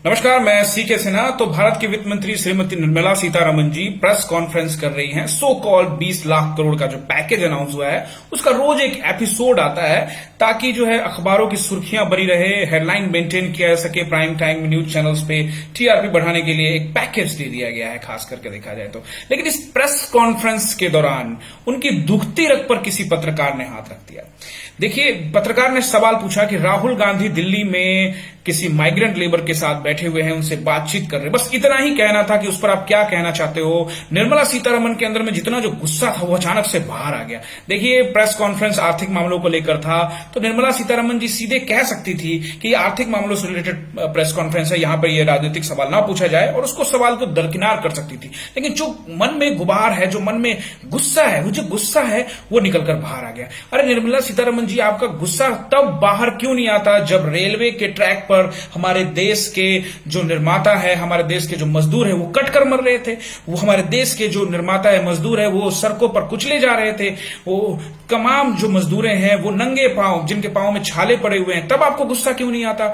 नमस्कार, मैं सीके सिन्हा। तो भारत की वित्त मंत्री श्रीमती निर्मला सीतारमण जी प्रेस कॉन्फ्रेंस कर रही हैं। सो कॉल्ड 20 लाख करोड़ का जो पैकेज अनाउंस हुआ है उसका रोज एक एपिसोड आता है ताकि जो है अखबारों की सुर्खियां बनी रहे, हेडलाइन मेंटेन किया जा सके। प्राइम टाइम न्यूज चैनल्स पे टीआरपी बढ़ाने के लिए एक पैकेज दे दिया गया है, खास करके देखा जाए तो। लेकिन इस प्रेस कॉन्फ्रेंस के दौरान उनकी दुखती रग पर किसी पत्रकार ने हाथ रख दिया। देखिए, पत्रकार ने सवाल पूछा कि राहुल गांधी दिल्ली में किसी माइग्रेंट लेबर के साथ बैठे हुए हैं, उनसे बातचीत कर रहे हैं। बस इतना ही कहना था कि उस पर आप क्या कहना चाहते हो। निर्मला सीतारमण के अंदर में जितना जो गुस्सा था वो अचानक से बाहर आ गया। देखिए, प्रेस कॉन्फ्रेंस आर्थिक मामलों को लेकर था तो निर्मला सीतारमण जी सीधे कह सकती थी कि आर्थिक मामलों से रिलेटेड प्रेस कॉन्फ्रेंस है, यहां पर ये राजनीतिक सवाल ना पूछा जाए, और उसको सवाल को दरकिनार कर सकती थी। लेकिन जो मन में गुबार है, जो मन में गुस्सा है, वो जो गुस्सा है वो निकलकर बाहर आ गया। अरे निर्मला सीतारमण जी, आपका गुस्सा तब बाहर क्यों नहीं आता जब रेलवे के ट्रैक पर हमारे देश के जो निर्माता है, हमारे देश के जो मजदूर है वो कट कर मर रहे थे। वो हमारे देश के जो निर्माता है, मजदूर है, वो सड़कों पर कुचले जा रहे थे। वो तमाम जो मजदूर हैं वो नंगे पांव, जिनके पांव में छाले पड़े हुए हैं, तब आपको गुस्सा क्यों नहीं आता।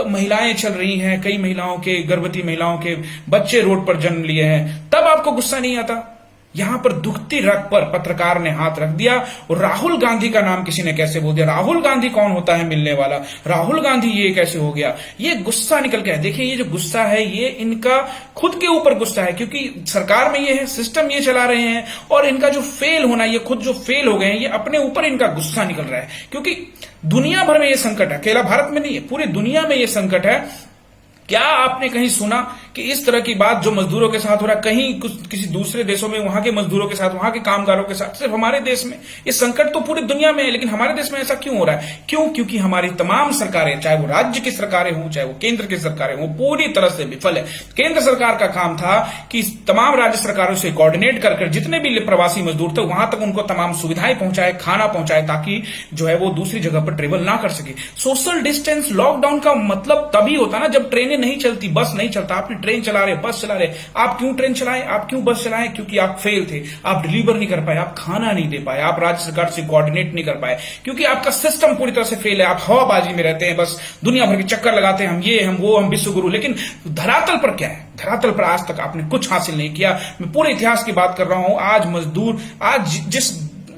महिलाएं चल रही हैं, कई महिलाओं के, गर्भवती महिलाओं के बच्चे रोड पर जन्म लिए हैं, तब आपको गुस्सा नहीं आता। यहां पर दुखती रग पर पत्रकार ने हाथ रख दिया और राहुल गांधी का नाम किसी ने कैसे बोल दिया। राहुल गांधी कौन होता है मिलने वाला, राहुल गांधी ये कैसे हो गया। ये गुस्सा निकल के है। देखिए, ये जो गुस्सा है ये इनका खुद के ऊपर गुस्सा है, क्योंकि सरकार में ये है, सिस्टम ये चला रहे हैं, और इनका जो फेल होना, ये खुद जो फेल हो गए हैं, ये अपने ऊपर इनका गुस्सा निकल रहा है। क्योंकि दुनिया भर में ये संकट है, अकेला भारत में नहीं है, पूरी दुनिया में ये संकट है। क्या आपने कहीं सुना कि इस तरह की बात जो मजदूरों के साथ हो रहा है कहीं किसी दूसरे देशों में, वहां के मजदूरों के साथ, वहां के कामगारों के साथ, सिर्फ हमारे देश में? ये संकट तो पूरी दुनिया में है, लेकिन हमारे देश में ऐसा क्यों हो रहा है? क्यों? क्योंकि हमारी तमाम सरकारें, चाहे वो राज्य की सरकारें हों, चाहे वो केंद्र की सरकारें हों, पूरी तरह से विफल है। केंद्र सरकार का काम था कि तमाम राज्य सरकारों से कोऑर्डिनेट कर जितने भी प्रवासी मजदूर थे वहां तक उनको तमाम सुविधाएं पहुंचाए, खाना पहुंचाए, ताकि जो है वो दूसरी जगह पर ट्रेवल ना कर सके। सोशल डिस्टेंस लॉकडाउन का मतलब तभी होता ना जब ट्रेनें नहीं चलती, बस नहीं चलता। आपने ट्रेन चला रहे, बस चला रहे, आप क्यों ट्रेन चलाएं, आप क्यों बस चलाएं? क्योंकि आप फेल थे, आप डिलीवर नहीं कर पाए, आप खाना नहीं दे पाए, आप राज्य सरकार से कोऑर्डिनेट नहीं कर पाए, क्योंकि आपका सिस्टम पूरी तरह से फेल है। आप हवाबाजी में रहते हैं, बस दुनिया भर के चक्कर लगाते हैं, हम ये, हम वो, हम विश्व गुरु। लेकिन धरातल पर क्या है? धरातल पर आज तक आपने कुछ हासिल नहीं किया। मैं पूरे इतिहास की बात कर रहा हूं। आज मजदूर, आज जिस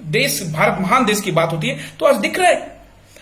देश, भारत महान देश की बात होती है तो आज दिख रहा है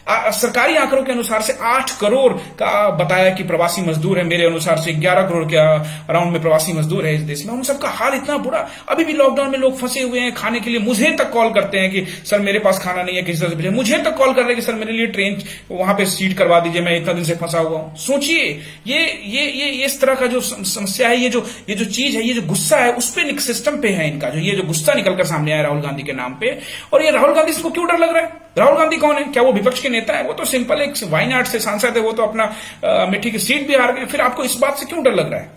सरकारी आंकड़ों के अनुसार से 8 करोड़ का बताया कि प्रवासी मजदूर है। मेरे अनुसार से 11 करोड़ के अराउंड में प्रवासी मजदूर है इस देश में। उन सबका हाल इतना बुरा, अभी भी लॉकडाउन में लोग फंसे हुए हैं खाने के लिए। मुझे तक कॉल करते हैं कि सर मेरे पास खाना नहीं है, किसी तरह से भेजिए। मुझे तक कॉल कर रहे हैं कि सर मेरे लिए ट्रेन वहां पे सीट करवा दीजिए, मैं इतना दिन से फंसा हुआ हूं। सोचिए, ये इस तरह का जो समस्या है, ये जो चीज है, ये जो गुस्सा है, उस पे सिस्टम पे है इनका, जो ये जो गुस्सा निकलकर सामने आया राहुल गांधी के नाम पे। और ये राहुल गांधी को क्यों डर लग रहा है? राहुल गांधी कौन है? क्या वो विपक्ष के नेता है? वो तो सिंपल एक वायनाड से सांसद है, वो तो अपना अमेठी की सीट भी हार गए। फिर आपको इस बात से क्यों डर लग रहा है?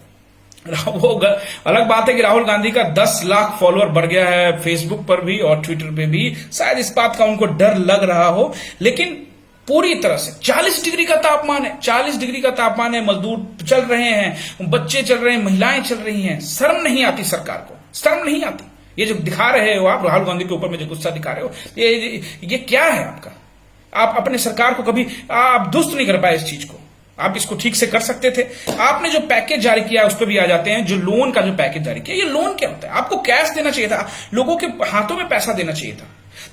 वो अलग बात है कि राहुल गांधी का 10 लाख फॉलोअर बढ़ गया है फेसबुक पर भी और ट्विटर पे भी, शायद इस बात का उनको डर लग रहा हो। लेकिन पूरी तरह से 40 डिग्री का तापमान है, 40 डिग्री का तापमान है, मजदूर चल रहे हैं, बच्चे चल रहे हैं, महिलाएं चल रही हैं। शर्म नहीं आती सरकार को? शर्म नहीं आती? ये जो दिखा रहे हो आप राहुल गांधी के ऊपर में जो गुस्सा दिखा रहे हो, ये क्या है आपका? आप अपने सरकार को कभी आप दुरुस्त नहीं कर पाए इस चीज को। आप इसको ठीक से कर सकते थे। आपने जो पैकेज जारी किया उस पर भी आ जाते हैं। जो लोन का जो पैकेज जारी किया, ये लोन क्या होता है? आपको कैश देना चाहिए था, लोगों के हाथों में पैसा देना चाहिए था।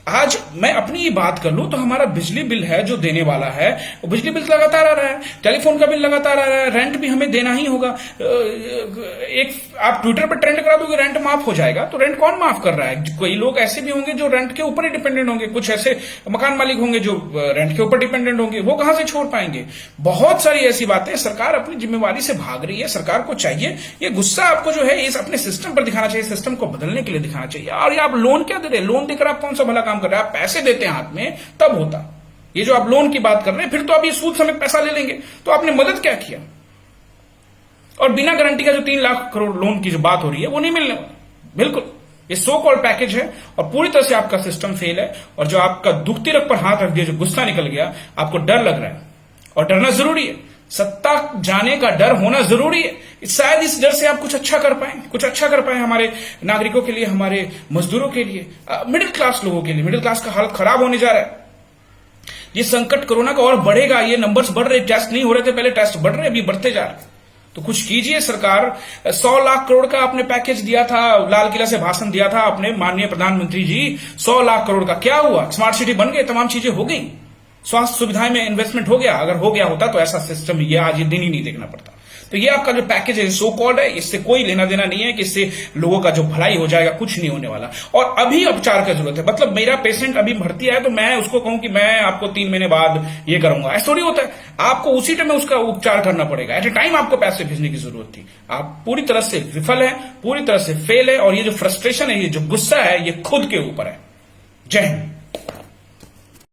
आज मैं अपनी ये बात कर लूं तो हमारा बिजली बिल है जो देने वाला है, वो बिजली बिल लगातार आ रहा है, टेलीफोन का बिल लगातार आ रहा है, रेंट भी हमें देना ही होगा। एक आप ट्विटर पर ट्रेंड करा दोगे रेंट माफ हो जाएगा, तो रेंट कौन माफ कर रहा है? कई लोग ऐसे भी होंगे जो रेंट के ऊपर ही डिपेंडेंट होंगे, कुछ ऐसे मकान मालिक होंगे जो रेंट के ऊपर डिपेंडेंट होंगे, वो कहां से छोड़ पाएंगे? बहुत सारी ऐसी बातें। सरकार अपनी जिम्मेवारी से भाग रही है। सरकार को चाहिए ये गुस्सा आपको जो है इस अपने सिस्टम पर दिखाना चाहिए, सिस्टम को बदलने के लिए दिखाना चाहिए। और ये आप लोन क्या दे रहे हैं? लोन देकर आप कौन सा भला काम कर रहे हैं? आप पैसे देते हैं हाथ में तब होता। ये जो आप लोन की बात कर रहे हैं, फिर तो आप ये सूद समेत पैसा ले लेंगे, तो आपने मदद क्या किया? और बिना गारंटी का जो 3 लाख करोड़ लोन की जो बात हो रही है वो नहीं मिलने वाला। बिल्कुल ये सो कॉल्ड पैकेज है और पूरी तरह से आपका सिस्टम फेल है। और जो आपका दुखती रग पर हाथ रख दिया, जो गुस्सा निकल गया, आपको डर लग रहा है और डरना जरूरी है। सत्ता जाने का डर होना जरूरी है। शायद इस डर से आप कुछ अच्छा कर पाए, कुछ अच्छा कर पाए हमारे नागरिकों के लिए, हमारे मजदूरों के लिए, मिडिल क्लास लोगों के लिए। मिडिल क्लास का हालत खराब होने जा रहा है। ये संकट कोरोना का और बढ़ेगा। ये नंबर्स बढ़ रहे, टेस्ट नहीं हो रहे थे पहले, टेस्ट बढ़ रहे, अभी बढ़ते जा रहे हैं। तो कुछ कीजिए सरकार। 100 लाख करोड़ का आपने पैकेज दिया था, लाल किला से भाषण दिया था आपने माननीय प्रधानमंत्री जी, 100 लाख करोड़ का क्या हुआ? स्मार्ट सिटी बन गए, तमाम चीजें हो गई, स्वास्थ्य सुविधाएं में इन्वेस्टमेंट हो गया। अगर हो गया होता तो ऐसा सिस्टम ये आज ये दिन ही नहीं देखना पड़ता। तो ये आपका जो पैकेज है सो कॉल्ड है, इससे कोई लेना देना नहीं है कि इससे लोगों का जो भलाई हो जाएगा, कुछ नहीं होने वाला। और अभी उपचार की जरूरत है, मतलब मेरा पेशेंट अभी भर्ती है तो मैं उसको कहूं कि मैं आपको 3 महीने बाद ये करूंगा, ऐसा थोड़ी होता है। आपको उसी टाइम में उसका उपचार करना पड़ेगा। एट ए टाइम आपको पैसे भेजने की जरूरत थी। आप पूरी तरह से विफल है, पूरी तरह से फेल है, और ये जो फ्रस्ट्रेशन है, ये जो गुस्सा है, ये खुद के ऊपर है। जय हिंद।